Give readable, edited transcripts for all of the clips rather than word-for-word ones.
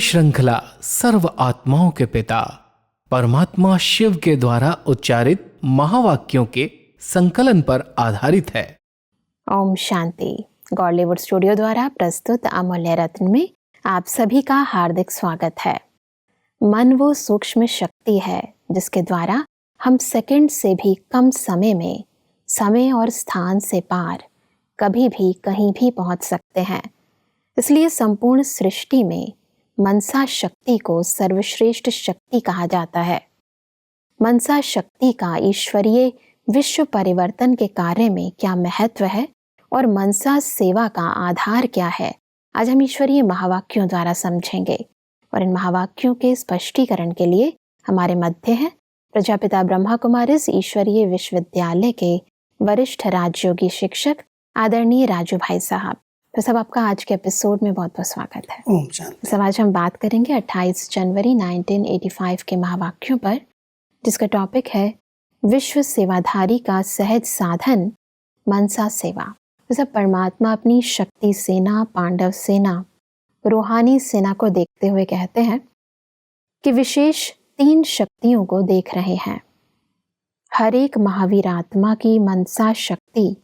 श्रृंखला सर्व आत्माओं के पिता परमात्मा शिव के द्वारा उच्चारित महावाक्यों के संकलन पर आधारित है। ओम शांति। गॉडलीवुड स्टूडियो द्वारा प्रस्तुत अमूल्य रत्न में आप सभी का हार्दिक स्वागत है। मन वो सूक्ष्म शक्ति है जिसके द्वारा हम सेकंड से भी कम समय में समय और स्थान से पार कभी भी कहीं भी पहुंच सकते हैं। इसलिए संपूर्ण सृष्टि में मनसा शक्ति को सर्वश्रेष्ठ शक्ति कहा जाता है। मनसा शक्ति का ईश्वरीय विश्व परिवर्तन के कार्य में क्या महत्व है और मनसा सेवा का आधार क्या है, आज हम ईश्वरीय महावाक्यों द्वारा समझेंगे। और इन महावाक्यों के स्पष्टीकरण के लिए हमारे मध्य हैं प्रजापिता ब्रह्मा कुमारीज ईश्वरीय विश्वविद्यालय के वरिष्ठ राजयोगी शिक्षक आदरणीय राजू भाई साहब। तो सब आपका आज के एपिसोड में बहुत बहुत स्वागत है। ओम शांति। सब आज हम बात करेंगे 28 जनवरी 1985 के महावाक्यों पर, जिसका टॉपिक है विश्व सेवाधारी का सहज साधन मनसा सेवा। तो सब परमात्मा अपनी शक्ति सेना, पांडव सेना, रूहानी सेना को देखते हुए कहते हैं कि विशेष 3 शक्तियों को देख रहे हैं। हर एक महावीर आत्मा की मनसा शक्ति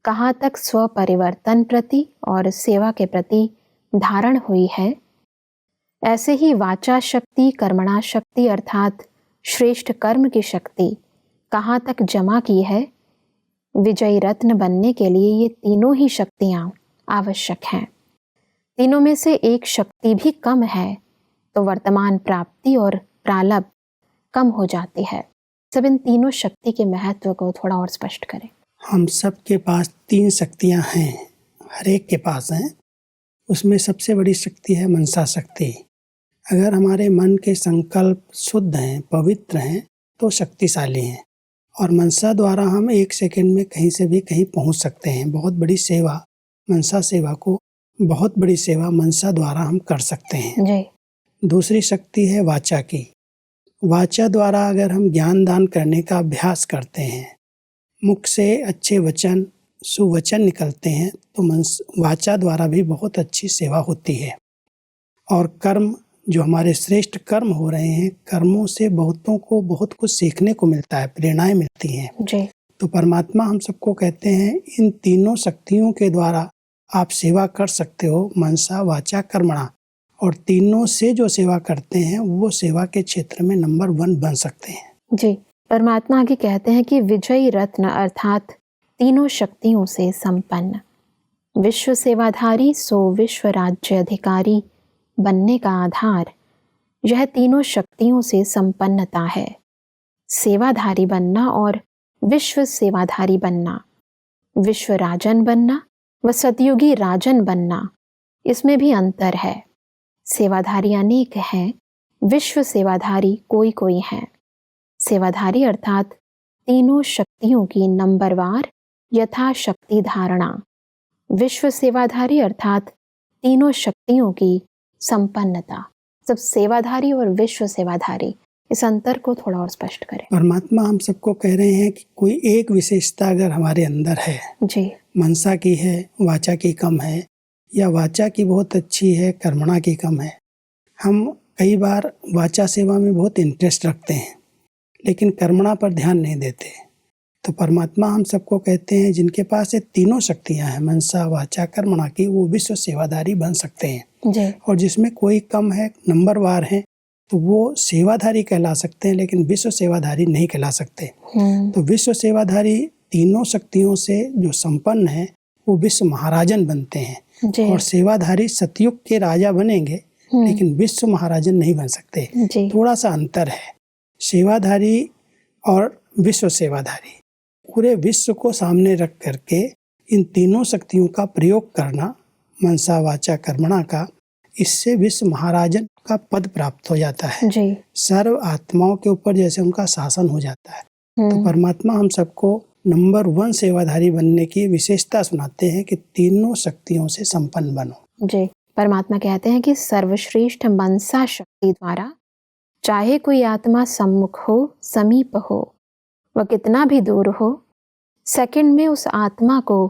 कहाँ तक स्व परिवर्तन प्रति और सेवा के प्रति धारण हुई है, ऐसे ही वाचा शक्ति, कर्मणा शक्ति अर्थात श्रेष्ठ कर्म की शक्ति कहाँ तक जमा की है। विजयी रत्न बनने के लिए ये तीनों ही शक्तियाँ आवश्यक हैं। तीनों में से एक शक्ति भी कम है तो वर्तमान प्राप्ति और प्रालब्ध कम हो जाती है। सब इन तीनों शक्ति के महत्व को थोड़ा और स्पष्ट करें। हम सब के पास 3 शक्तियाँ हैं, हर एक के पास हैं। उसमें सबसे बड़ी शक्ति है मनसा शक्ति। अगर हमारे मन के संकल्प शुद्ध हैं, पवित्र हैं तो शक्तिशाली हैं और मनसा द्वारा हम 1 सेकंड में कहीं से भी कहीं पहुंच सकते हैं। बहुत बड़ी सेवा मनसा द्वारा हम कर सकते हैं जी। दूसरी शक्ति है वाचा की। वाचा द्वारा अगर हम ज्ञान दान करने का अभ्यास करते हैं, मुख से अच्छे वचन, सुवचन निकलते हैं तो वाचा द्वारा भी बहुत अच्छी सेवा होती है। और कर्म, जो हमारे श्रेष्ठ कर्म हो रहे हैं, कर्मों से बहुतों को बहुत कुछ सीखने को मिलता है, प्रेरणाएं मिलती हैं जी। तो परमात्मा हम सबको कहते हैं इन तीनों शक्तियों के द्वारा आप सेवा कर सकते हो, मनसा वाचा कर्मणा। और तीनों से जो सेवा करते हैं वो सेवा के क्षेत्र में नंबर 1 बन सकते हैं। जी। परमात्मा आगे कहते हैं कि विजयी रत्न अर्थात तीनों शक्तियों से संपन्न विश्व सेवाधारी सो विश्व राज्य अधिकारी बनने का आधार यह तीनों शक्तियों से संपन्नता है। सेवाधारी बनना और विश्व सेवाधारी बनना, विश्व राजन बनना व सतयुगी राजन बनना, इसमें भी अंतर है। सेवाधारी अनेक हैं, विश्व सेवाधारी कोई कोई हैं। सेवाधारी अर्थात तीनों शक्तियों की नंबरवार यथाशक्ति धारणा, विश्व सेवाधारी अर्थात तीनों शक्तियों की संपन्नता। सब सेवाधारी और विश्व सेवाधारी, इस अंतर को थोड़ा और स्पष्ट करें। परमात्मा हम सबको कह रहे हैं कि कोई एक विशेषता अगर हमारे अंदर है, जी, मनसा की है, वाचा की कम है, या वाचा की बहुत अच्छी है, कर्मणा की कम है। हम कई बार वाचा सेवा में बहुत इंटरेस्ट रखते हैं लेकिन कर्मणा पर ध्यान नहीं देते। तो परमात्मा हम सबको कहते हैं जिनके पास ये तीनों शक्तियां हैं, मनसा वाचा कर्मणा की, वो विश्व सेवाधारी बन सकते हैं जी। और जिसमें कोई कम है, नंबरवार है, तो वो सेवाधारी कहला सकते हैं लेकिन विश्व सेवाधारी नहीं कहला सकते। तो विश्व सेवाधारी तीनों शक्तियों से जो संपन्न है वो विश्व महाराजन बनते हैं जी। और सेवाधारी सतयुग के राजा बनेंगे लेकिन विश्व महाराजन नहीं बन सकते। थोड़ा सा अंतर है। सेवाधारी और विश्व सेवाधारी, पूरे विश्व को सामने रख करके इन तीनों शक्तियों का प्रयोग करना, मनसा वाचा कर्मणा का, इससे विश्व महाराजन का पद प्राप्त हो जाता है जी। सर्व आत्माओं के ऊपर जैसे उनका शासन हो जाता है। तो परमात्मा हम सबको नंबर 1 सेवाधारी बनने की विशेषता सुनाते हैं कि तीनों शक्तियों से संपन्न बनो। जी। परमात्मा कहते हैं कि सर्वश्रेष्ठ मनसा शक्ति द्वारा चाहे कोई आत्मा सम्मुख हो, समीप हो, वह कितना भी दूर हो, सेकंड में उस आत्मा को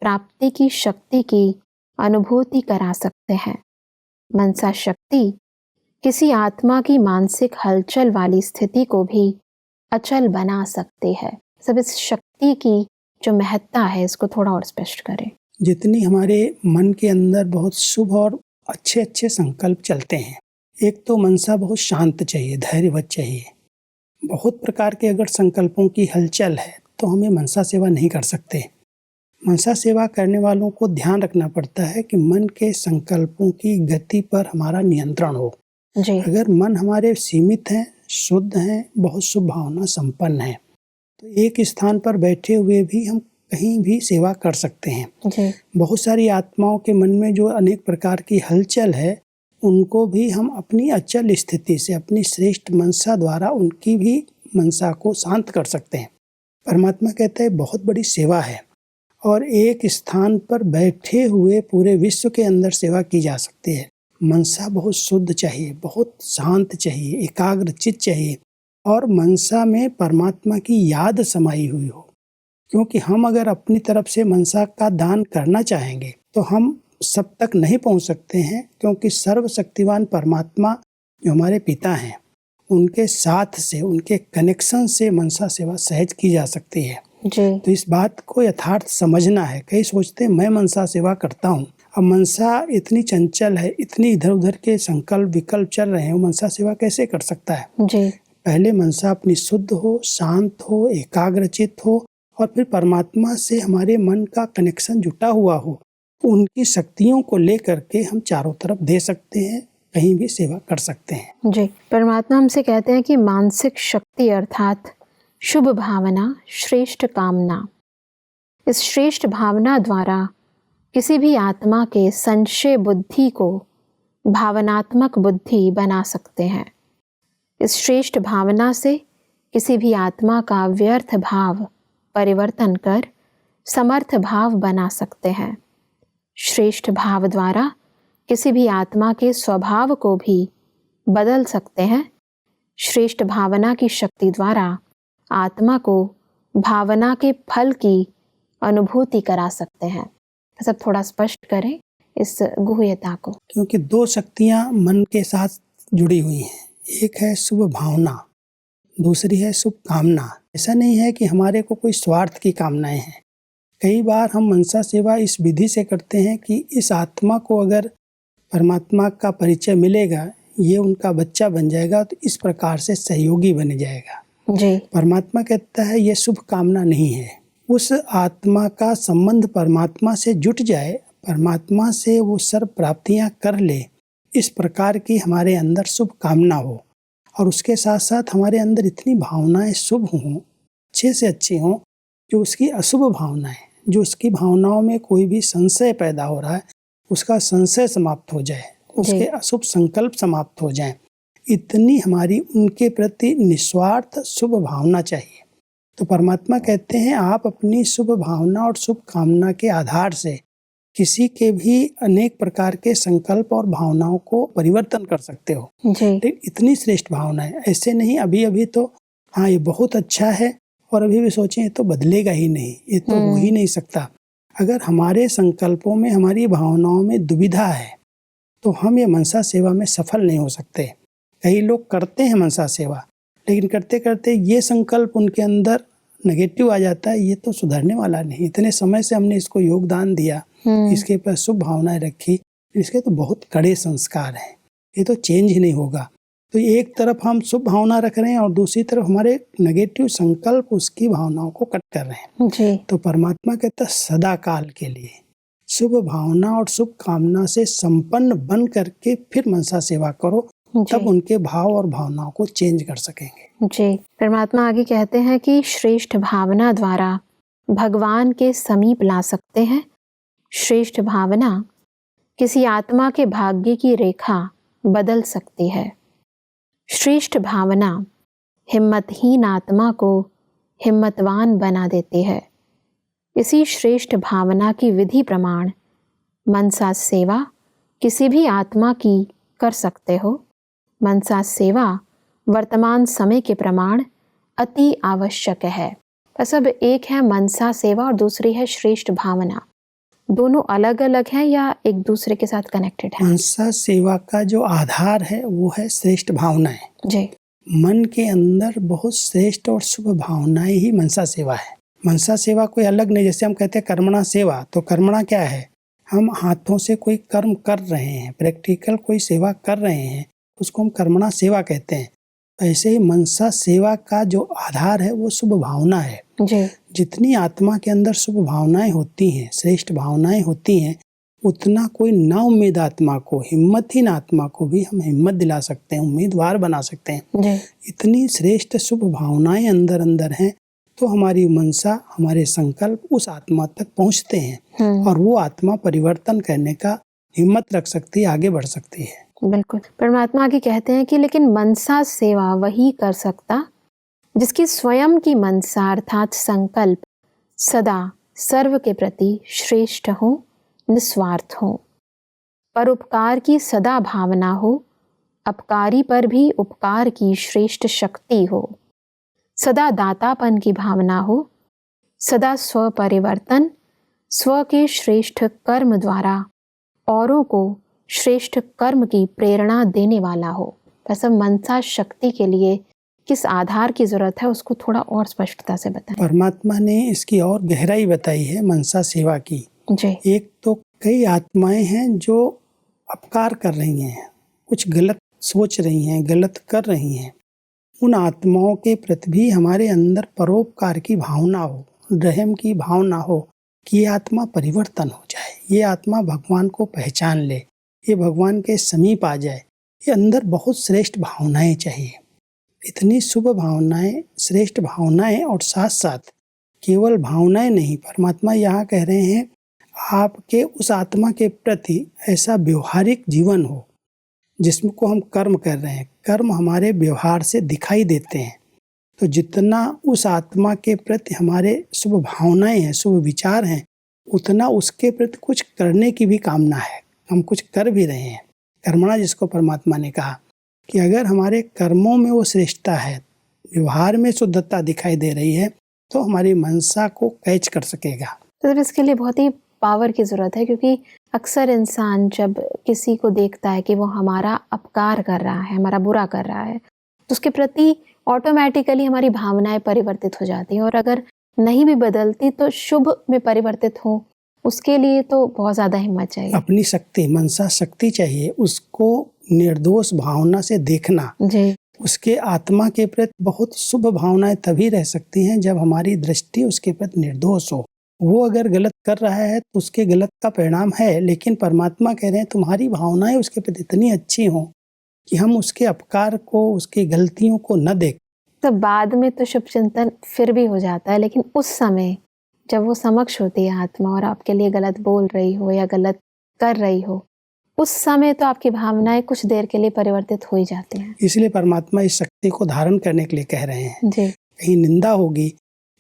प्राप्ति की शक्ति की अनुभूति करा सकते हैं। मनसा शक्ति किसी आत्मा की मानसिक हलचल वाली स्थिति को भी अचल बना सकती है। सब इस शक्ति की जो महत्ता है इसको थोड़ा और स्पष्ट करें। जितनी हमारे मन के अंदर बहुत शुभ और अच्छे अच्छे संकल्प चलते हैं, एक तो मनसा बहुत शांत चाहिए, धैर्यवत चाहिए। बहुत प्रकार के अगर संकल्पों की हलचल है तो हमें मनसा सेवा नहीं कर सकते। मनसा सेवा करने वालों को ध्यान रखना पड़ता है कि मन के संकल्पों की गति पर हमारा नियंत्रण हो। जी। अगर मन हमारे सीमित हैं, शुद्ध हैं, बहुत शुभ भावना संपन्न है, तो एक स्थान पर बैठे हुए भी हम कहीं भी सेवा कर सकते हैं। जी। बहुत सारी आत्माओं के मन में जो अनेक प्रकार की हलचल है, उनको भी हम अपनी अचल स्थिति से, अपनी श्रेष्ठ मनसा द्वारा उनकी भी मनसा को शांत कर सकते हैं। परमात्मा कहते हैं बहुत बड़ी सेवा है और एक स्थान पर बैठे हुए पूरे विश्व के अंदर सेवा की जा सकती है। मनसा बहुत शुद्ध चाहिए, बहुत शांत चाहिए, एकाग्र चित्त चाहिए और मनसा में परमात्मा की याद समाई हुई हो। क्योंकि हम अगर अपनी तरफ से मनसा का दान करना चाहेंगे तो हम सब तक नहीं पहुंच सकते हैं, क्योंकि सर्वशक्तिवान परमात्मा जो हमारे पिता हैं उनके साथ से, उनके कनेक्शन से मनसा सेवा सहज की जा सकती है। जी। तो इस बात को यथार्थ समझना है। कई सोचते हैं मैं मनसा सेवा करता हूँ, अब मनसा इतनी चंचल है, इतनी इधर उधर के संकल्प विकल्प चल रहे हैं, वो मनसा सेवा कैसे कर सकता है। जी। पहले मनसा अपनी शुद्ध हो, शांत हो, एकाग्रचित हो और फिर परमात्मा से हमारे मन का कनेक्शन जुटा हुआ हो। उनकी शक्तियों को लेकर के हम चारों तरफ दे सकते हैं, कहीं भी सेवा कर सकते हैं। जी। परमात्मा हमसे कहते हैं कि मानसिक शक्ति अर्थात शुभ भावना, श्रेष्ठ कामना, इस श्रेष्ठ भावना द्वारा किसी भी आत्मा के संशय बुद्धि को भावनात्मक बुद्धि बना सकते हैं। इस श्रेष्ठ भावना से किसी भी आत्मा का व्यर्थ भाव परिवर्तन कर समर्थ भाव बना सकते हैं। श्रेष्ठ भाव द्वारा किसी भी आत्मा के स्वभाव को भी बदल सकते हैं। श्रेष्ठ भावना की शक्ति द्वारा आत्मा को भावना के फल की अनुभूति करा सकते हैं। सब थोड़ा स्पष्ट करें इस गुह्यता को। क्योंकि दो शक्तियां मन के साथ जुड़ी हुई हैं, एक है शुभ भावना, दूसरी है शुभ कामना। ऐसा नहीं है कि हमारे को कोई स्वार्थ की कामनाएं हैं। कई बार हम मनसा सेवा इस विधि से करते हैं कि इस आत्मा को अगर परमात्मा का परिचय मिलेगा, ये उनका बच्चा बन जाएगा, तो इस प्रकार से सहयोगी बन जाएगा। जी। परमात्मा कहता है ये शुभ कामना नहीं है। उस आत्मा का संबंध परमात्मा से जुट जाए, परमात्मा से वो सर्व प्राप्तियां कर ले, इस प्रकार की हमारे अंदर शुभ कामना हो और उसके साथ साथ हमारे अंदर इतनी भावनाएं शुभ हों, अच्छे से अच्छी हों, जो उसकी अशुभ भावनाएं, जो उसकी भावनाओं में कोई भी संशय पैदा हो रहा है, उसका संशय समाप्त हो जाए, उसके अशुभ संकल्प समाप्त हो जाएं। इतनी हमारी उनके प्रति निस्वार्थ शुभ भावना चाहिए। तो परमात्मा कहते हैं आप अपनी शुभ भावना और शुभ कामना के आधार से किसी के भी अनेक प्रकार के संकल्प और भावनाओं को परिवर्तन कर सकते हो। लेकिन इतनी श्रेष्ठ भावना है, ऐसे नहीं अभी अभी तो हाँ ये बहुत अच्छा है और अभी भी सोचें ये तो बदलेगा ही नहीं, ये तो हो ही नहीं सकता। अगर हमारे संकल्पों में, हमारी भावनाओं में दुविधा है तो हम ये मनसा सेवा में सफल नहीं हो सकते। कई लोग करते हैं मनसा सेवा, लेकिन करते करते ये संकल्प उनके अंदर नेगेटिव आ जाता है, ये तो सुधरने वाला नहीं, इतने समय से हमने इसको योगदान दिया, इसके पर शुभ भावनाएं रखी, इसके तो बहुत कड़े संस्कार हैं, ये तो चेंज ही नहीं होगा। तो एक तरफ हम शुभ भावना रख रहे हैं और दूसरी तरफ हमारे नेगेटिव संकल्प उसकी भावनाओं को कट कर रहे हैं। जी। तो परमात्मा कहता है सदा काल के लिए शुभ भावना और शुभ कामना से संपन्न बन करके फिर मनसा सेवा करो, तब उनके भाव और भावनाओं को चेंज कर सकेंगे। जी। परमात्मा आगे कहते हैं कि श्रेष्ठ भावना द्वारा भगवान के समीप ला सकते हैं। श्रेष्ठ भावना किसी आत्मा के भाग्य की रेखा बदल सकती है। श्रेष्ठ भावना हिम्मतहीन आत्मा को हिम्मतवान बना देती है। इसी श्रेष्ठ भावना की विधि प्रमाण मनसा सेवा किसी भी आत्मा की कर सकते हो। मनसा सेवा वर्तमान समय के प्रमाण अति आवश्यक है। बस अब एक है मनसा सेवा और दूसरी है श्रेष्ठ भावना। दोनों अलग अलग हैं या एक दूसरे के साथ कनेक्टेड हैं? मनसा सेवा का जो आधार है वो है श्रेष्ठ भावनाएं। जी। मन के अंदर बहुत श्रेष्ठ और शुभ भावनाएं ही मनसा सेवा है। मनसा सेवा कोई अलग नहीं। जैसे हम कहते हैं कर्मणा सेवा, तो कर्मणा क्या है? हम हाथों से कोई कर्म कर रहे हैं, प्रैक्टिकल कोई सेवा कर रहे हैं, उसको हम कर्मणा सेवा कहते हैं। ऐसे ही मनसा सेवा का जो आधार है वो शुभ भावना है। जी। जितनी आत्मा के अंदर शुभ भावनाएं होती हैं, श्रेष्ठ भावनाएं होती हैं, उतना कोई ना उम्मीद आत्मा को, हिम्मतहीन आत्मा को भी हम हिम्मत दिला सकते हैं, उम्मीदवार बना सकते हैं। जी। इतनी श्रेष्ठ शुभ भावनाएं अंदर अंदर हैं, तो हमारी मनसा, हमारे संकल्प उस आत्मा तक पहुंचते हैं और वो आत्मा परिवर्तन करने का हिम्मत रख सकती है, आगे बढ़ सकती है। बिल्कुल। परमात्मा आगे कहते हैं कि लेकिन मनसा सेवा वही कर सकता जिसकी स्वयं की मनसा अर्थात संकल्प सदा सर्व के प्रति श्रेष्ठ हो, निस्वार्थ हो, परोपकार की सदा भावना हो, अपकारी पर भी उपकार की श्रेष्ठ शक्ति हो, सदा दातापन की भावना हो, सदा स्व परिवर्तन, स्व के श्रेष्ठ कर्म द्वारा औरों को श्रेष्ठ कर्म की प्रेरणा देने वाला हो। वैसे मनसा शक्ति के लिए किस आधार की जरूरत है उसको थोड़ा और स्पष्टता से बताएं। परमात्मा ने इसकी और गहराई बताई है मनसा सेवा की। जी। एक तो कई आत्माएं हैं जो अपकार कर रही हैं, कुछ गलत सोच रही हैं, गलत कर रही हैं। उन आत्माओं के प्रति भी हमारे अंदर परोपकार की भावना हो, रहम की भावना हो कि ये आत्मा परिवर्तन हो जाए, ये आत्मा भगवान को पहचान ले, ये भगवान के समीप आ जाए। ये अंदर बहुत श्रेष्ठ भावनाएं चाहिए, इतनी शुभ भावनाएं, श्रेष्ठ भावनाएं, और साथ साथ केवल भावनाएं नहीं, परमात्मा यहाँ कह रहे हैं आपके उस आत्मा के प्रति ऐसा व्यवहारिक जीवन हो जिसको हम कर्म कर रहे हैं, कर्म हमारे व्यवहार से दिखाई देते हैं। तो जितना उस आत्मा के प्रति हमारे शुभ भावनाएं हैं, शुभ विचार हैं, उतना उसके प्रति कुछ करने की भी कामना है, हम कुछ कर भी रहे हैं। कर्मणा जिसको परमात्मा ने कहा कि अगर हमारे कर्मों में वो श्रेष्ठता है, व्यवहार में शुद्धता दिखाई दे रही है, तो हमारी मनसा को कैच कर सकेगा। तो इसके लिए बहुत ही पावर की ज़रूरत है, क्योंकि अक्सर इंसान जब किसी को देखता है कि वो हमारा अपकार कर रहा है, हमारा बुरा कर रहा है, तो उसके प्रति ऑटोमेटिकली हमारी भावनाएं परिवर्तित हो जाती हैं, और अगर नहीं भी बदलती तो शुभ में परिवर्तित हो, उसके लिए तो बहुत ज़्यादा हिम्मत चाहिए, अपनी शक्ति, मनसा शक्ति चाहिए। उसको निर्दोष भावना से देखना। जी। उसके आत्मा के प्रति बहुत शुभ भावनाएं तभी रह सकती हैं जब हमारी दृष्टि उसके प्रति निर्दोष हो। वो अगर गलत कर रहा है तो उसके गलत का परिणाम है, लेकिन परमात्मा कह रहे हैं तुम्हारी भावनाएं उसके प्रति इतनी अच्छी हों कि हम उसके अपकार को, उसकी गलतियों को न देख। तो बाद में तो शुभ चिंतन फिर भी हो जाता है, लेकिन उस समय जब वो समक्ष होती है आत्मा और आपके लिए गलत बोल रही हो या गलत कर रही हो, उस समय तो आपकी भावनाएं कुछ देर के लिए परिवर्तित हो ही जाती हैं। इसलिए परमात्मा इस शक्ति को धारण करने के लिए कह रहे हैं। जी। कहीं निंदा होगी,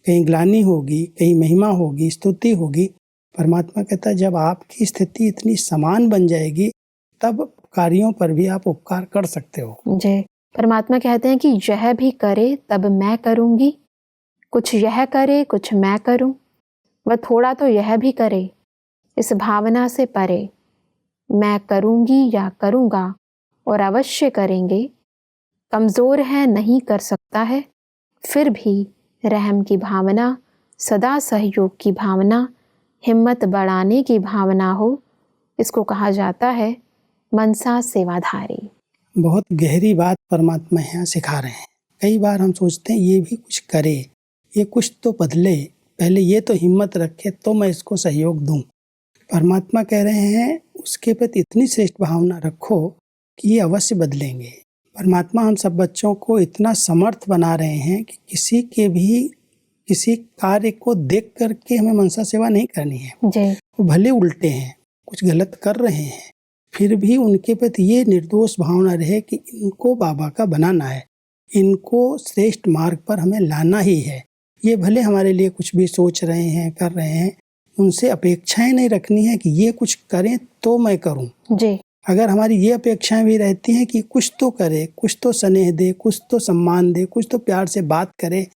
कहीं ग्लानि होगी, कहीं महिमा होगी, स्तुति होगी, परमात्मा कहता है जब आपकी स्थिति इतनी समान बन जाएगी तब कार्यों पर भी आप उपकार कर सकते हो। जी। परमात्मा कहते हैं कि यह भी करे तब मैं करूंगी, कुछ यह करे कुछ मैं करूं, वह थोड़ा तो यह भी करे, इस भावना से परे, मैं करूंगी या करूंगा और अवश्य करेंगे, कमजोर है नहीं कर सकता है, फिर भी रहम की भावना, सदा सहयोग की भावना, हिम्मत बढ़ाने की भावना हो, इसको कहा जाता है मनसा सेवाधारी। बहुत गहरी बात परमात्मा यहाँ सिखा रहे हैं। कई बार हम सोचते हैं ये भी कुछ करे, ये कुछ तो बदले, पहले ये तो हिम्मत रखे तो मैं इसको सहयोग दूं। परमात्मा कह रहे हैं उसके प्रति इतनी श्रेष्ठ भावना रखो कि ये अवश्य बदलेंगे। परमात्मा हम सब बच्चों को इतना समर्थ बना रहे हैं कि किसी कार्य को देख करके हमें मनसा सेवा नहीं करनी है। जी। वो भले उल्टे हैं, कुछ गलत कर रहे हैं, फिर भी उनके प्रति ये निर्दोष भावना रहे कि इनको बाबा का बनाना है, इनको श्रेष्ठ मार्ग पर हमें लाना ही है। ये भले हमारे लिए कुछ भी सोच रहे हैं, कर रहे हैं, उनसे अपेक्षाएं नहीं रखनी है कि ये कुछ करें तो मैं करूं। जी। अगर हमारी ये अपेक्षाएं भी रहती हैं कि कुछ तो करे, कुछ तो स्नेह दे, कुछ तो सम्मान दे, कुछ तो प्यार से बात करे,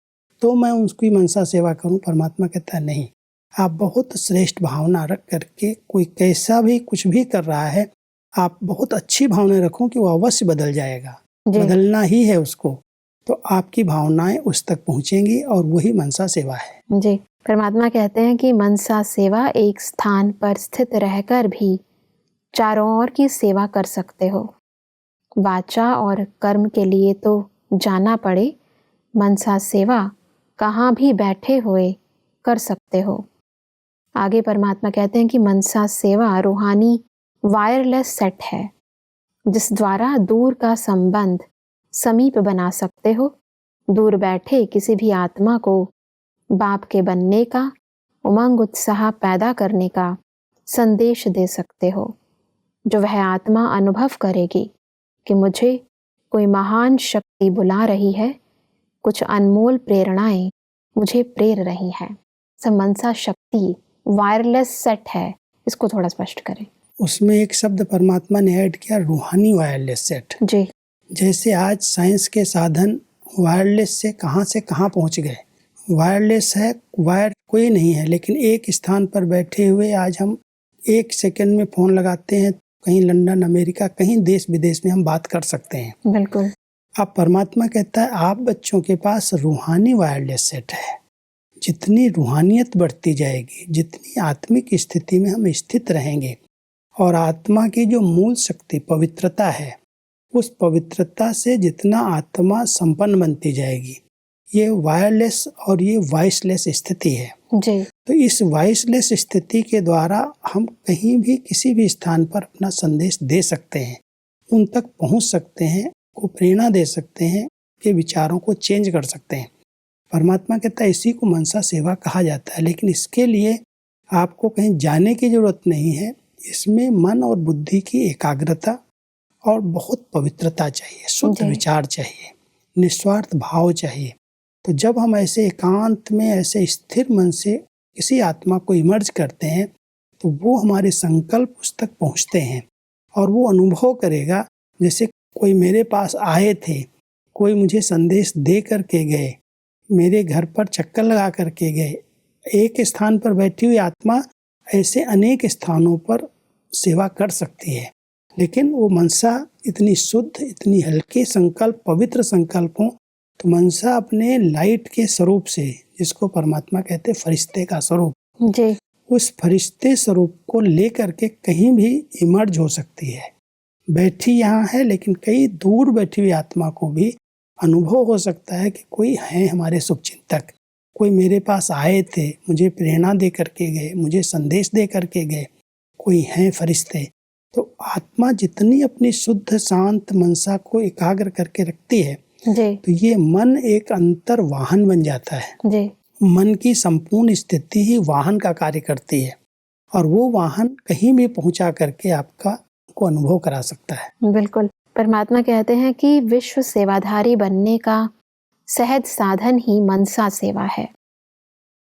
तो मैं उसकी मनसा सेवा करूं, परमात्मा कहता है नहीं, आप बहुत श्रेष्ठ भावना रख करके कोई कैसा भी कुछ भी कर रहा है, आप बहुत अच्छी भावना रखो कि वो अवश्य बदल जाएगा, जी बदलना ही है उसको, तो आपकी भावनाएं उस तक पहुंचेंगी और वही मनसा सेवा है। जी। परमात्मा कहते हैं कि मनसा सेवा एक स्थान पर स्थित रहकर भी चारों ओर की सेवा कर सकते हो। वाचा और कर्म के लिए तो जाना पड़े, मनसा सेवा कहाँ भी बैठे हुए कर सकते हो। आगे परमात्मा कहते हैं कि मनसा सेवा रूहानी वायरलेस सेट है, जिस द्वारा दूर का संबंध समीप बना सकते हो। दूर बैठे किसी भी आत्मा को बाप के बनने का, उमंग उत्साह पैदा करने का संदेश दे सकते हो, जो वह आत्मा अनुभव करेगी कि मुझे कोई महान शक्ति बुला रही है, कुछ अनमोल प्रेरणाएं मुझे प्रेर रही हैं। सब मनसा शक्ति वायरलेस सेट है, इसको थोड़ा स्पष्ट करें। उसमें एक शब्द परमात्मा ने ऐड किया, रूहानी वायरलेस सेट। जी जैसे आज साइंस के साधन वायरलेस से कहाँ पहुंच गए। वायरलेस है, वायर कोई नहीं है, लेकिन एक स्थान पर बैठे हुए आज हम 1 सेकंड में फ़ोन लगाते हैं, कहीं लंदन, अमेरिका, कहीं देश विदेश में हम बात कर सकते हैं। बिल्कुल। अब परमात्मा कहता है आप बच्चों के पास रूहानी वायरलेस सेट है। जितनी रूहानियत बढ़ती जाएगी, जितनी आत्मिक स्थिति में हम स्थित रहेंगे और आत्मा की जो मूल शक्ति पवित्रता है, उस पवित्रता से जितना आत्मा संपन्न बनती जाएगी, ये वायरलेस और ये वॉइसलेस स्थिति है। जी तो इस वॉइसलेस स्थिति के द्वारा हम कहीं भी किसी भी स्थान पर अपना संदेश दे सकते हैं, उन तक पहुंच सकते हैं, को प्रेरणा दे सकते हैं, के विचारों को चेंज कर सकते हैं। परमात्मा कहता है इसी को मनसा सेवा कहा जाता है। लेकिन इसके लिए आपको कहीं जाने की जरूरत नहीं है। इसमें मन और बुद्धि की एकाग्रता और बहुत पवित्रता चाहिए, शुद्ध विचार चाहिए, निस्वार्थ भाव चाहिए। तो जब हम ऐसे एकांत में ऐसे स्थिर मन से किसी आत्मा को इमर्ज करते हैं, तो वो हमारे संकल्प उस तक पहुँचते हैं और वो अनुभव करेगा जैसे कोई मेरे पास आए थे, कोई मुझे संदेश दे करके गए, मेरे घर पर चक्कर लगा करके गए। एक स्थान पर बैठी हुई आत्मा ऐसे अनेक स्थानों पर सेवा कर सकती है, लेकिन वो मनसा इतनी शुद्ध, इतनी हल्के संकल्प, पवित्र संकल्प हो, तो मनसा अपने लाइट के स्वरूप से, जिसको परमात्मा कहते फरिश्ते का स्वरूप, जी उस फरिश्ते स्वरूप को लेकर के कहीं भी इमर्ज हो सकती है। बैठी यहाँ है, लेकिन कई दूर बैठी हुई आत्मा को भी अनुभव हो सकता है कि कोई है हमारे शुभचिंतक, कोई मेरे पास आए थे, मुझे प्रेरणा दे करके गए, मुझे संदेश दे करके गए, कोई हैं फरिश्ते। तो आत्मा जितनी अपनी शुद्ध शांत मनसा को एकाग्र करके रखती है, जी तो ये मन एक अंतर वाहन बन जाता है। जी मन की संपूर्ण स्थिति ही वाहन का कार्य करती है और वो वाहन कहीं भी पहुंचा करके आपका को अनुभव करा सकता है। बिल्कुल। परमात्मा कहते हैं कि विश्व सेवाधारी बनने का सहज साधन ही मनसा सेवा है।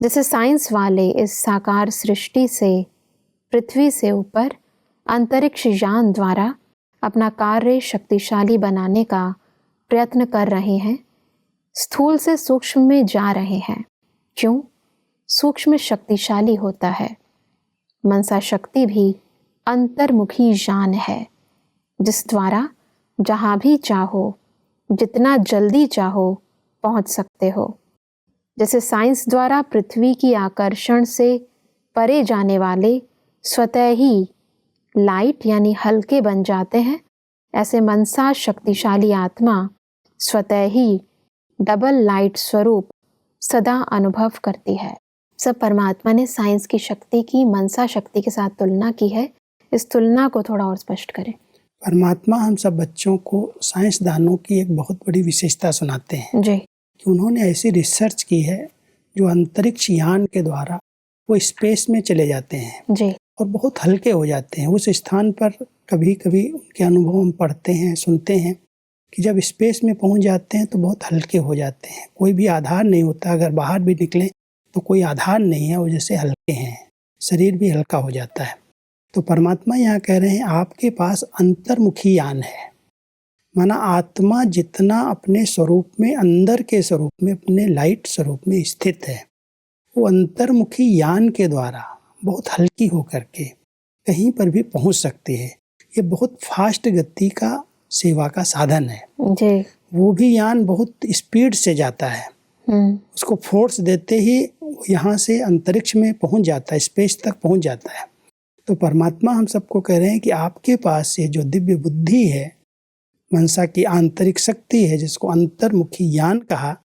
जैसे साइंस वाले इस साकार सृष्टि से पृथ्वी से ऊपर अंतरिक्ष यान द्वारा अपना कार्य शक्तिशाली बनाने का प्रयत्न कर रहे हैं, स्थूल से सूक्ष्म में जा रहे हैं। क्यों? सूक्ष्म शक्तिशाली होता है। मनसा शक्ति भी अंतर्मुखी यान है, जिस द्वारा जहाँ भी चाहो, जितना जल्दी चाहो पहुँच सकते हो। जैसे साइंस द्वारा पृथ्वी की आकर्षण से परे जाने वाले स्वतः ही लाइट यानी हल्के बन जाते हैं, ऐसे मनसा शक्तिशाली आत्मा स्वतः ही डबल लाइट स्वरूप सदा अनुभव करती है। सब परमात्मा ने साइंस की शक्ति की मनसा शक्ति के साथ तुलना की है। इस तुलना को थोड़ा और स्पष्ट करें। परमात्मा हम सब बच्चों को साइंसदानों की एक बहुत बड़ी विशेषता सुनाते हैं जी कि उन्होंने ऐसी रिसर्च की है जो अंतरिक्ष यान के द्वारा वो स्पेस में चले जाते हैं जी और बहुत हल्के हो जाते हैं। उस स्थान पर कभी कभी उनके अनुभव हम पढ़ते हैं, सुनते हैं कि जब स्पेस में पहुंच जाते हैं तो बहुत हल्के हो जाते हैं, कोई भी आधार नहीं होता। अगर बाहर भी निकले तो कोई आधार नहीं है, वो जैसे हल्के हैं, शरीर भी हल्का हो जाता है। तो परमात्मा यहाँ कह रहे हैं आपके पास अंतर्मुखी यान है, माना आत्मा जितना अपने स्वरूप में, अंदर के स्वरूप में, अपने लाइट स्वरूप में स्थित है, वो अंतर्मुखी यान के द्वारा बहुत हल्की होकर के कहीं पर भी पहुंच सकती है। ये बहुत फास्ट गति का सेवा का साधन है जी। वो भी यान बहुत स्पीड से जाता है, उसको फोर्स देते ही यहाँ से अंतरिक्ष में पहुंच जाता है, स्पेस तक पहुंच जाता है। तो परमात्मा हम सबको कह रहे हैं कि आपके पास ये जो दिव्य बुद्धि है, मनसा की आंतरिक शक्ति है, जिसको अंतर्मुखी यान कहा,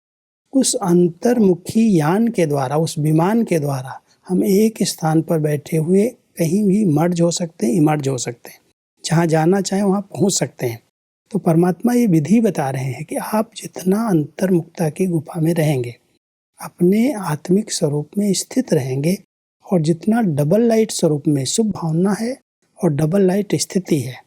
उस अंतर्मुखी यान के द्वारा, उस विमान के द्वारा हम एक स्थान पर बैठे हुए कहीं भी मर्ज हो सकते हैं, इमर्ज हो सकते हैं, जहाँ जाना चाहें वहाँ पहुँच सकते हैं। तो परमात्मा ये विधि बता रहे हैं कि आप जितना अंतर्मुखता की गुफा में रहेंगे, अपने आत्मिक स्वरूप में स्थित रहेंगे, और जितना डबल लाइट स्वरूप में शुभ भावना है और डबल लाइट स्थिति है,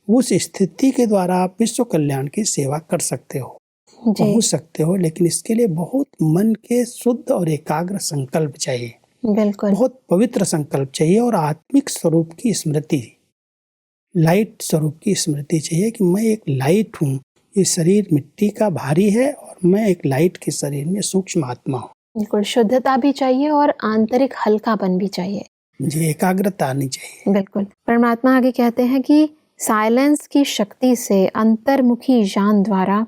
उस स्थिति के द्वारा आप विश्व कल्याण की सेवा कर सकते हो, पहुँच सकते हो। लेकिन इसके लिए बहुत मन के शुद्ध और एकाग्र संकल्प चाहिए, बिल्कुल, बहुत पवित्र संकल्प चाहिए, और आत्मिक स्वरूप की स्मृति, लाइट स्वरूप की स्मृति चाहिए कि मैं एक लाइट हूँ, ये शरीर मिट्टी का भारी है और मैं एक लाइट के शरीर में सूक्ष्म आत्मा हूँ। बिल्कुल, शुद्धता भी चाहिए और आंतरिक हल्कापन भी चाहिए जी, एकाग्रता आनी चाहिए। बिल्कुल। परमात्मा आगे कहते हैं कि साइलेंस की शक्ति से अंतर्मुखी यान द्वारा,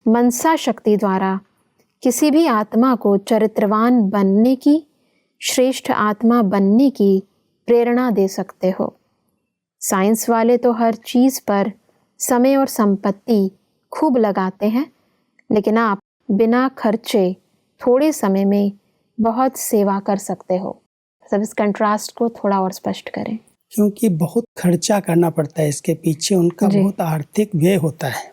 मनसा शक्ति द्वारा किसी भी आत्मा को चरित्रवान बनने की, श्रेष्ठ आत्मा बनने की प्रेरणा दे सकते हो। साइंस वाले तो हर चीज़ पर समय और संपत्ति खूब लगाते हैं, लेकिन आप बिना खर्चे थोड़े समय में बहुत सेवा कर सकते हो। सब इस कंट्रास्ट को थोड़ा और स्पष्ट करें। क्योंकि बहुत खर्चा करना पड़ता है इसके पीछे, उनका बहुत आर्थिक व्यय होता है।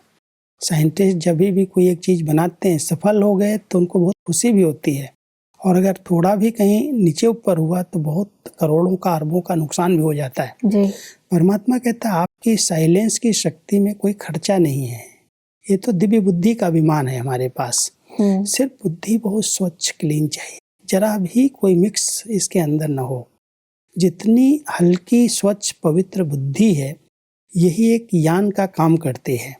साइंटिस्ट जब भी कोई एक चीज़ बनाते हैं, सफल हो गए तो उनको बहुत खुशी भी होती है, और अगर थोड़ा भी कहीं नीचे ऊपर हुआ तो बहुत करोड़ों का, अरबों का नुकसान भी हो जाता है जी। परमात्मा कहता है आपकी साइलेंस की शक्ति में कोई खर्चा नहीं है। ये तो दिव्य बुद्धि का विमान है हमारे पास। सिर्फ बुद्धि बहुत स्वच्छ, क्लीन चाहिए, जरा भी कोई मिक्स इसके अंदर न हो। जितनी हल्की, स्वच्छ, पवित्र बुद्धि है, यही एक यान का काम करती है,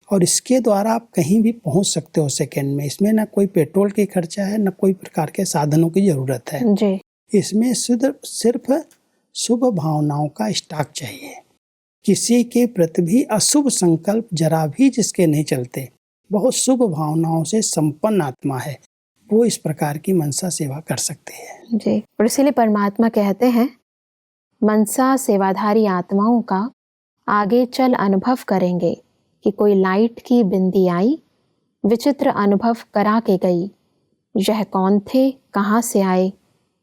और इसके द्वारा आप कहीं भी पहुंच सकते हो सेकंड में। इसमें ना कोई पेट्रोल की खर्चा है, ना कोई प्रकार के साधनों की जरूरत है जी। इसमें सिर्फ शुभ भावनाओं का स्टॉक चाहिए। किसी के प्रति भी अशुभ संकल्प जरा भी जिसके नहीं चलते, बहुत शुभ भावनाओं से संपन्न आत्मा है, वो इस प्रकार की मनसा सेवा कर सकते हैं। जी। और इसीलिए परमात्मा कहते हैं, मनसा सेवाधारी आत्माओं का आगे चल अनुभव करेंगे कि कोई लाइट की बिंदी आई, विचित्र अनुभव करा के गई। यह कौन थे, कहाँ से आए,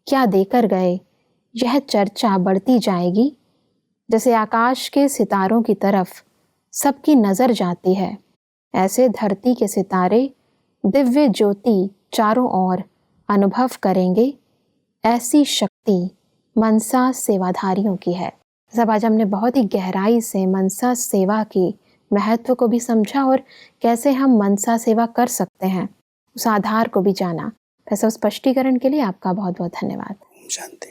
क्या देकर गए, यह चर्चा बढ़ती जाएगी। जैसे आकाश के सितारों की तरफ सबकी नज़र जाती है, ऐसे धरती के सितारे दिव्य ज्योति चारों ओर अनुभव करेंगे। ऐसी शक्ति मनसा सेवाधारियों की है। सब आज हमने बहुत ही गहराई से मनसा सेवा की महत्व को भी समझा, और कैसे हम मनसा सेवा कर सकते हैं, उस आधार को भी जाना। ऐसा स्पष्टीकरण के लिए आपका बहुत बहुत धन्यवाद। शांति।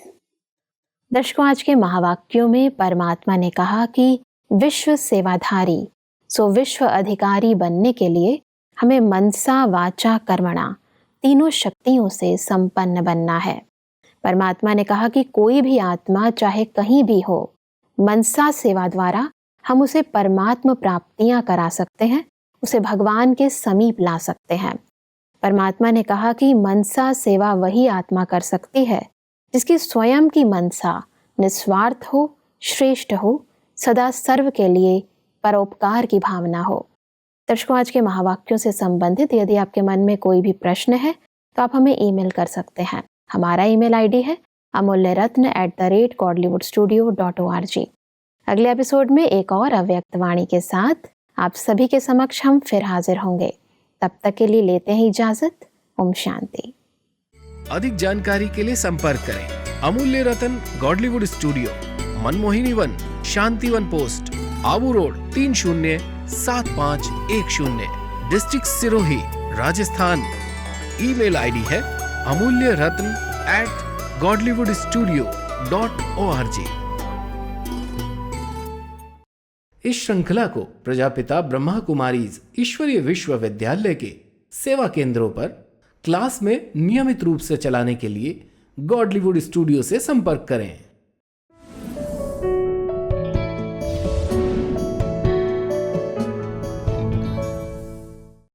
दर्शकों, आज के महावाक्यों में परमात्मा ने कहा कि विश्व सेवाधारी सो विश्व अधिकारी बनने के लिए हमें मनसा, वाचा, कर्मणा तीनों शक्तियों से संपन्न बनना है। परमात्मा ने कहा कि कोई भी आत्मा चाहे कहीं भी हो, मनसा सेवा द्वारा हम उसे परमात्म प्राप्तियां करा सकते हैं, उसे भगवान के समीप ला सकते हैं। परमात्मा ने कहा कि मनसा सेवा वही आत्मा कर सकती है जिसकी स्वयं की मनसा निस्वार्थ हो, श्रेष्ठ हो, सदा सर्व के लिए परोपकार की भावना हो। दर्शकों, आज के महावाक्यों से संबंधित यदि आपके मन में कोई भी प्रश्न है तो आप हमें ईमेल कर सकते हैं। हमारा ईमेल आईडी है amulyaratna@godlywoodstudio.org। अगले एपिसोड में एक और अव्यक्त वाणी के साथ आप सभी के समक्ष हम फिर हाजिर होंगे। तब तक के लिए लेते हैं इजाजत। ओम शांति। अधिक जानकारी के लिए संपर्क करें Amulya Ratan, Godlywood studio, Manmohini Van, Shantivan post, Abu road, 307510, district Sirohi, Rajasthan. Email ID है amulyaratna@godlywoodstudio.org। इस श्रृंखला को प्रजापिता ब्रह्मा कुमारीज ईश्वरीय विश्वविद्यालय के सेवा केंद्रों पर क्लास में नियमित रूप से चलाने के लिए गॉडलीवुड स्टूडियो से संपर्क करें।